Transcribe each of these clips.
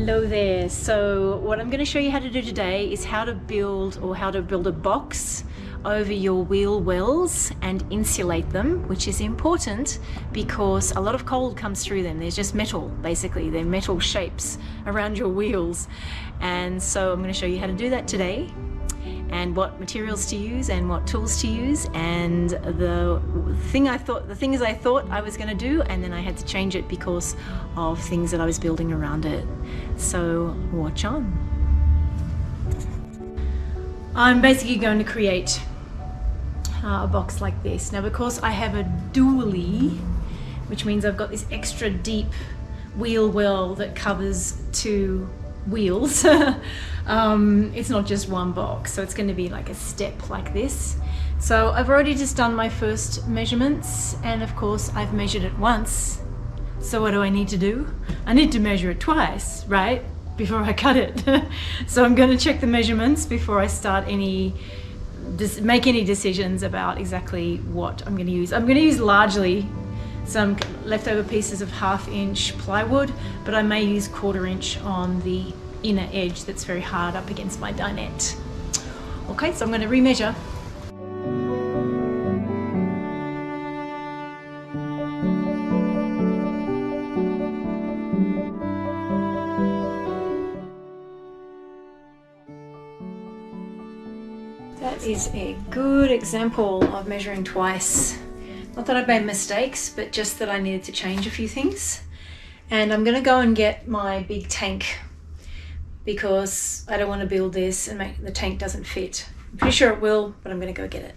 Hello there. So what I'm going to show you how to do today is how to build a box over your wheel wells and insulate them, which is important because a lot of cold comes through them. There's just metal, basically. They're metal shapes around your wheels. And so I'm going to show you how to do that today, and what materials to use and what tools to use, and the things I thought I was going to do, and then I had to change it because of things that I was building around it. So watch on. I'm basically going to create a box like this. Now, because I have a dually, which means I've got this extra deep wheel well that covers two wheels, it's not just one box, so it's going to be like a step like this. So I've already just done my first measurements, and of course I've measured it once. So what do I need to do? I need to measure it twice, right, before I cut it. So I'm going to check the measurements before I start make any decisions about exactly what I'm going to use. I'm going to use largely some leftover pieces of 1/2 inch plywood, but I may use 1/4 inch on the inner edge that's very hard up against my dinette. Okay, so I'm going to remeasure. That is a good example of measuring twice. Not that I've made mistakes, but just that I needed to change a few things. And I'm gonna go and get my big tank because I don't want to build this and the tank doesn't fit. I'm pretty sure it will, but I'm gonna go get it.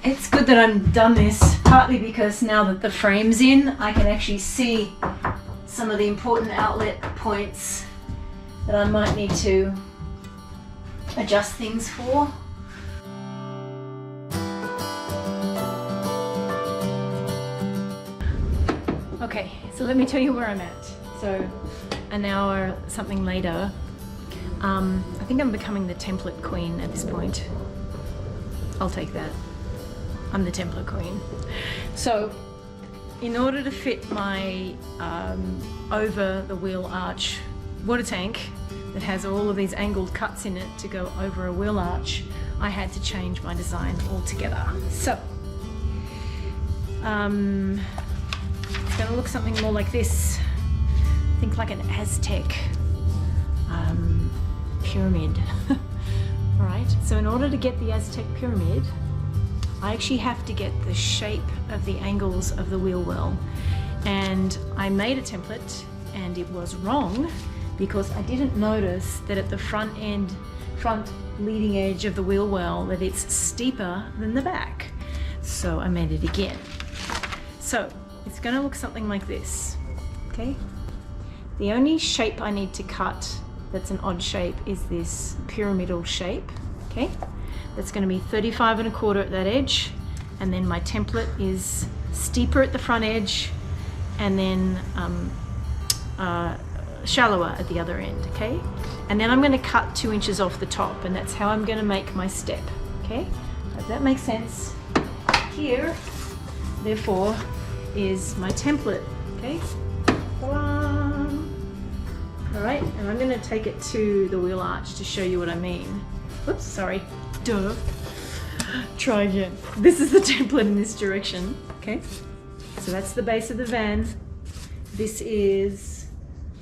It's good that I'm done this, partly because now that the frame's in, I can actually see some of the important outlet points that I might need to adjust things for. Okay, so let me tell you where I'm at. So an hour something later, I think I'm becoming the template queen at this point. I'll take that. I'm the template queen. So in order to fit my over the wheel arch water tank that has all of these angled cuts in it to go over a wheel arch, I had to change my design altogether. So it's going to look something more like this. Think like an Aztec pyramid. All right, so in order to get the Aztec pyramid, I actually have to get the shape of the angles of the wheel well. And I made a template and it was wrong because I didn't notice that at the front leading edge of the wheel well that it's steeper than the back. So I made it again. So it's going to look something like this, okay? The only shape I need to cut that's an odd shape is this pyramidal shape, okay? That's going to be 35 1/4 at that edge, and then my template is steeper at the front edge and then shallower at the other end, okay? And then I'm going to cut 2 inches off the top, and that's how I'm going to make my step, okay? Hope that makes sense. Here, therefore, is my template, okay? All right, and I'm going to take it to the wheel arch to show you what I mean. Oops, sorry. Duh. Try again. This is the template in this direction, okay? So that's the base of the van. This is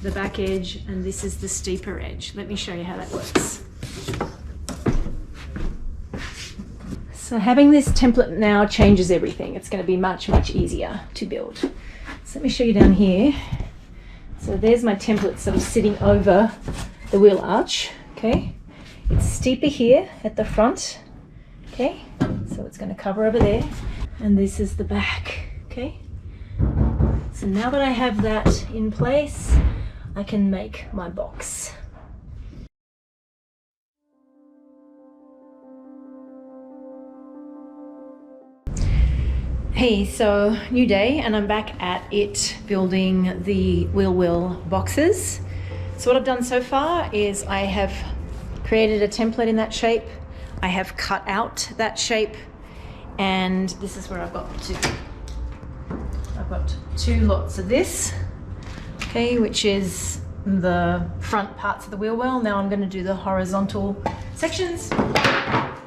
the back edge, and this is the steeper edge. Let me show you how that works. So having this template now changes everything. It's going to be much, much easier to build. So let me show you down here. So there's my template sort of sitting over the wheel arch, okay? It's steeper here at the front, okay? So it's going to cover over there. And this is the back, okay? So now that I have that in place, I can make my box. Hey, so new day, and I'm back at it building the wheel well boxes. So what I've done so far is I have created a template in that shape. I have cut out that shape And this is where I've got two lots of this, okay, which is the front parts of the wheel well. Now I'm going to do the horizontal sections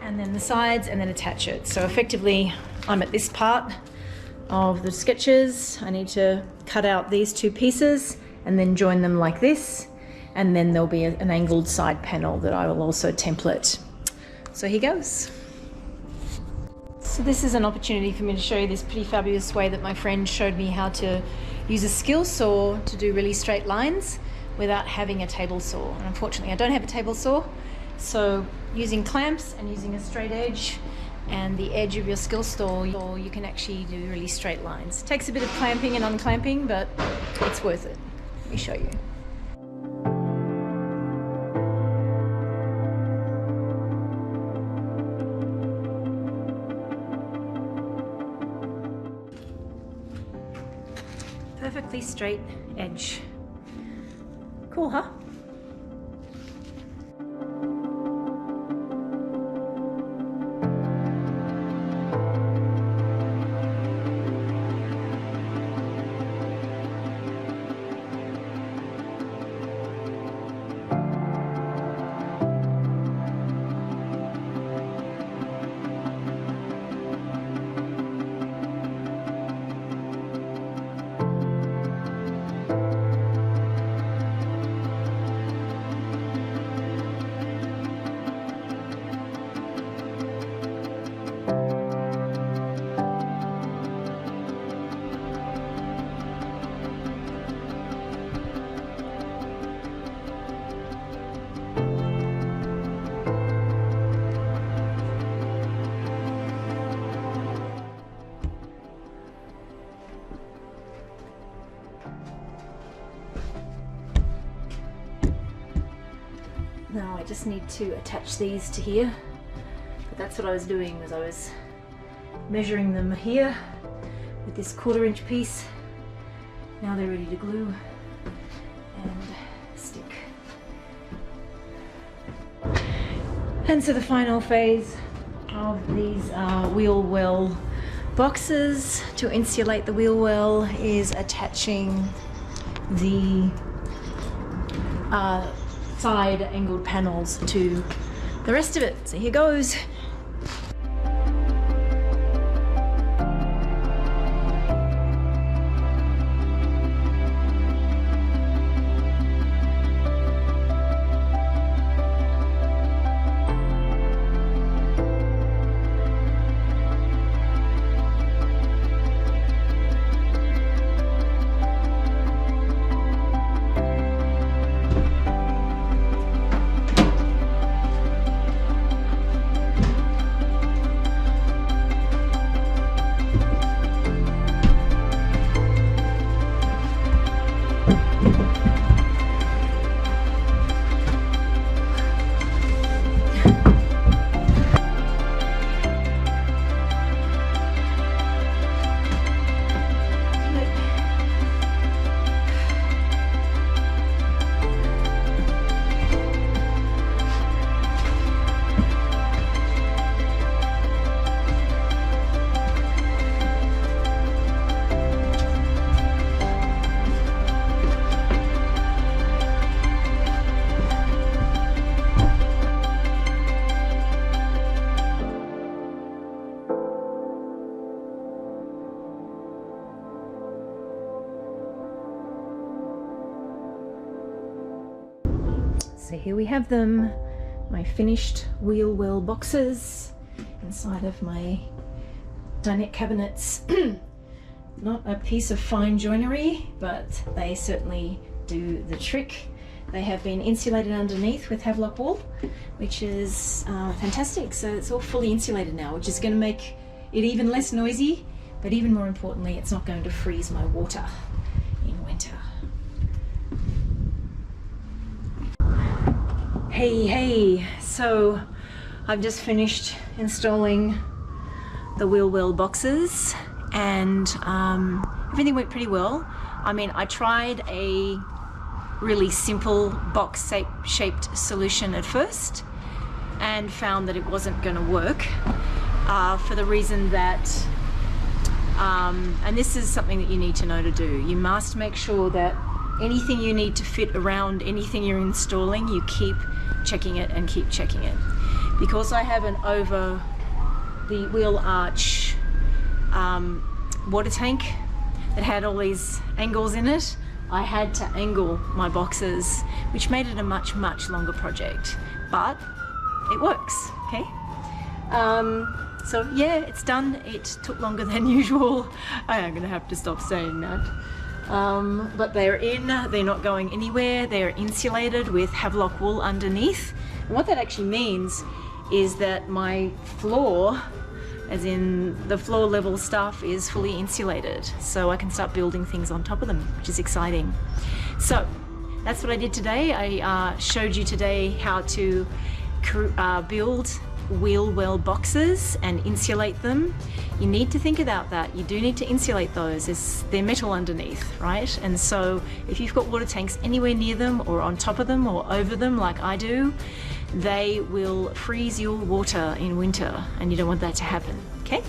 and then the sides and then attach it. So effectively I'm at this part of the sketches. I need to cut out these two pieces and then join them like this, and then there'll be an angled side panel that I will also template. So here goes. So this is an opportunity for me to show you this pretty fabulous way that my friend showed me how to use a skill saw to do really straight lines without having a table saw. And unfortunately I don't have a table saw, so using clamps and using a straight edge and the edge of your skill saw, you can actually do really straight lines. It takes a bit of clamping and unclamping, but it's worth it. Let me show you. Perfectly straight edge. Cool, huh? Now I just need to attach these to here, but that's what I was doing, was I was measuring them here with this 1/4 inch piece. Now they're ready to glue and stick. And so the final phase of these wheel well boxes to insulate the wheel well is attaching the side angled panels to the rest of it. So here goes. So here we have them, my finished wheel well boxes inside of my dinette cabinets. Not a piece of fine joinery, but they certainly do the trick. They have been insulated underneath with Havelock wool, which is fantastic. So it's all fully insulated now, which is going to make it even less noisy, but even more importantly, it's not going to freeze my water in winter. Hey, so I've just finished installing the wheel well boxes, and everything went pretty well. I mean, I tried a really simple box shaped solution at first and found that it wasn't going to work. for the reason that, and this is something that you need to know to do, you must make sure that anything you need to fit around anything you're installing, you keep checking it and keep checking it. Because I have an over the wheel arch water tank that had all these angles in it, I had to angle my boxes, which made it a much longer project, but it works, okay? So yeah, it's done. It took longer than usual. I am gonna have to stop saying that. But they're in, they're not going anywhere. They're insulated with Havelock wool underneath. And what that actually means is that my floor, as in the floor level stuff, is fully insulated. So I can start building things on top of them, which is exciting. So that's what I did today. I showed you today how to build wheel well boxes and insulate them. You need to think about that. You do need to insulate those. They're metal underneath, right? And so if you've got water tanks anywhere near them or on top of them or over them like I do, they will freeze your water in winter, and you don't want that to happen, okay?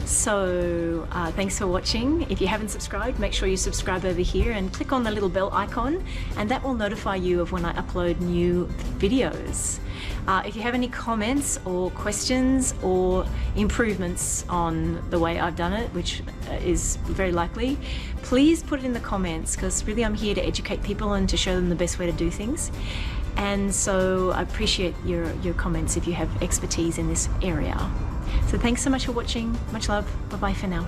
So thanks for watching. If you haven't subscribed, make sure you subscribe over here and click on the little bell icon, and that will notify you of when I upload new videos. If you have any comments or questions or improvements on the way I've done it, which is very likely, please put it in the comments, because really I'm here to educate people and to show them the best way to do things. And so I appreciate your comments if you have expertise in this area. So thanks so much for watching. Much love. Bye-bye for now.